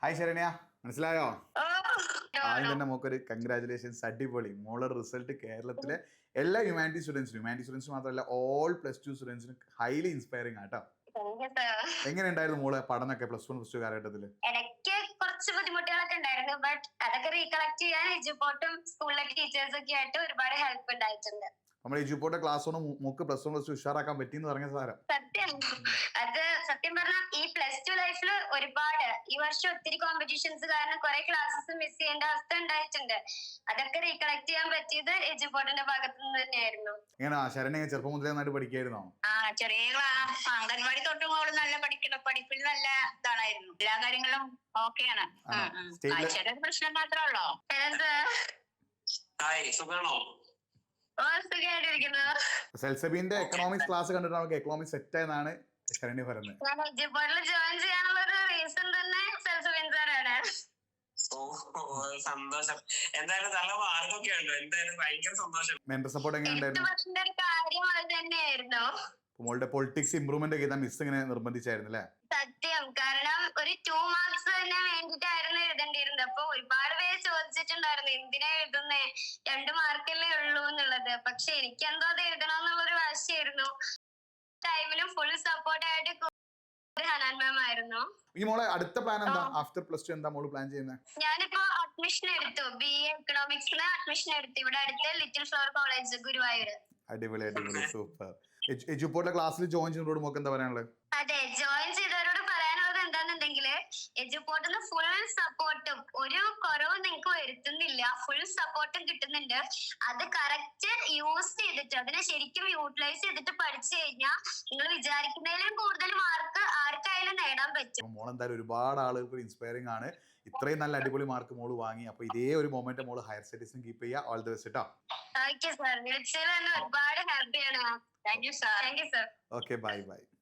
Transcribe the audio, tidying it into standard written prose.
Hi Saranya, മനസ്സിലായോ? ഓ, ആദ്യം തന്നെ മോക്കൊരു കൺഗ്രാചുലേഷൻസ്, അടിപൊളി. മോളുടെ റിസൾട്ട് കേരളത്തിലെ എല്ലാ ഹ്യൂമാനിറ്റി സ്റ്റുഡൻസിനും മാത്രമല്ല ഓൾ +2 സ്റ്റുഡൻസിനും ഹൈലി ഇൻസ്പയറിംഗ് ആട്ടോ. എങ്ങനെയുണ്ടായിരുന്നു മോളെ പഠനമൊക്കെ +1 +2 കാലഘട്ടത്തില്? ഇടയ്ക്ക് കുറച്ച് ബുദ്ധിമുട്ടുകളൊക്കെ ഉണ്ടായിരുന്നു. ബട്ട് അതൊക്കെ റീകളക്ട് ചെയ്യാൻ എജുപോർട്ടും സ്കൂളിലെ ടീച്ചേഴ്സും ഒക്കെ ആയിട്ട് ഒരുപാട് ഹെൽപ്പ് ഉണ്ടായിട്ടുണ്ട്. നമ്മുടെ എജുപോർട്ട് ക്ലാസ് കൊണ്ട് മോക്ക് +1 +2 ഉഷാറാക്കാൻ പറ്റിയെന്ന് പറഞ്ഞ സാരം. സത്യം, അത് സത്യം പറഞ്ഞാൽ ഈ +2 ലൈഫിൽ ഒരുപാട് ഈ വർഷം ഒത്തിരി കോമ്പറ്റീഷൻസ് കാരണം കുറെ ക്ലാസ്സസ് മിസ് ചെയ്യേണ്ട അവസ്ഥ ഉണ്ടായിട്ടുണ്ട്. അതൊക്കെ റീകളക്ട് ചെയ്യാൻ പറ്റിയത് എജുപോർട്ടിന്റെ ഭാഗത്തു നിന്ന് തന്നെയായിരുന്നു. എങ്ങനെയാ ശരണ്യ ചെറുപ്പം മുതലേ നന്നായിട്ട് പഠിക്കായിരുന്നോ? ചെറിയ അംഗൻവാടി തൊട്ട് മോള് നല്ല പഠിപ്പിൽ നല്ല ഇതാണായിരുന്നു. എല്ലാ കാര്യങ്ങളും ഓക്കെയാണ്. ചെറിയൊരു പ്രശ്നം മാത്രമേ ഉള്ളൂ. സുഖാണോ? സെൽസബിന്റെ എക്കണോമിക്സ് ക്ലാസ് കണ്ടിട്ട് നമുക്ക് എക്കണോമിക്സ് സെറ്റ് ആയെന്നാണ് ശരണ്യ പറയുന്നത്. ഞാൻ എജുപോർട്ടിൽ ജോയിൻ ചെയ്യാനുള്ള ഒരു റീസൺ തന്നെ സെൽസബിൻ സാറാണ്. സന്തോഷം. എന്തായാലും നല്ല മാർക്കൊക്കെ ഉണ്ടോ? എന്തായാലും ഭയങ്കര സന്തോഷം. മെന്റർ സപ്പോർട്ട് എങ്ങനെ ഉണ്ടായിരുന്നു? ഒരു കാര്യം അത് തന്നെയായിരുന്നു. മോളുടെ പൊളിറ്റിക്സ് ഇംപ്രൂവ്മെന്റ് ഒക്കെ മിസ് ഇങ്ങനെ നിർബന്ധിച്ചായിരുന്നു അല്ലേ? സത്യം, കാരണം ഒരു 2 മാർക്സ് തന്നെ വേണ്ടിട്ടായിരുന്നു എഴുതേണ്ടിയിരുന്നത്. അപ്പൊ ഒരുപാട് പേര് ചോദിച്ചിട്ടുണ്ടായിരുന്നു എന്തിനാ എഴുതുന്നേ, 2 മാർക്കല്ലേ ഉള്ളൂ എന്നുള്ളത്. പക്ഷെ എനിക്കെന്തോ അത് എഴുതണം എന്നുള്ളൊരു വാശിയായിരുന്നു. ടൈമിലും ഫുൾ സപ്പോർട്ടായിട്ട് ഹനാൻ മാം ആയിരുന്നു. ഈ മോളെ അടുത്ത പ്ലാൻ എന്താ? ആഫ്റ്റർ +2 എന്താ മോള് പ്ലാൻ ചെയ്യുന്നത്? ഞാനിപ്പോ അഡ്മിഷൻ എടുത്തു, BA എക്കണോമിക്സിന് അഡ്മിഷൻ എടുത്തു. ഇവിടെ അടുത്ത് ലിറ്റിൽ ഫ്ലവർ കോളേജ് ഗുരുവായൂർ. അടിപൊളി സൂപ്പർ. എജുപോർട്ടിലെ ക്ലാസ്സിൽ ജോയിൻ ചെയ്യുന്നതോട് മോക്ക് എന്താ പറയാനുള്ളത്? അതെ, ജോയിൻ ചെയ്തവരോട് പറയാനുള്ളത് എന്താണെന്നുണ്ടെങ്കിൽ എജുപോർട്ടിൽ നിന്ന് ഫുൾ സപ്പോർട്ടും ഒരു കുറവും നിങ്ങൾക്ക് വരുത്തുന്നില്ല. ഫുൾ സപ്പോർട്ടും കിട്ടുന്നുണ്ട്. അത് കറക്റ്റ് യൂസ് ചെയ്തിട്ട് അതിനെ ശരിക്കും യൂട്ടിലൈസ് ചെയ്തിട്ട് പഠിച്ചു കഴിഞ്ഞാൽ നിങ്ങൾ വിചാരിക്കുന്നതിലും കൂടുതൽ മാർക്ക് ആർക്കായാലും നേടാൻ പറ്റും. മോൾ എന്തായാലും ഒരുപാട് ആളുകൾക്ക് ഇൻസ്പയറിംഗ് ആണ്. ഇത്രയും നല്ല അടിപൊളി മാർക്ക് മോള് വാങ്ങി. അപ്പൊ ഇതേ ഒരു മൊമെന്റ് മോള് ഹയർ സ്റ്റഡീസിന് കീപ്പ് ചെയ്യുക. ഓൾ ദി ബെസ്റ്റ് കേട്ടോ. ഓക്കെ സാർ, വിളിച്ചതിൽ തന്നെ ഒരുപാട് ഹാപ്പിയാണ്. Thank you sir. Okay, by.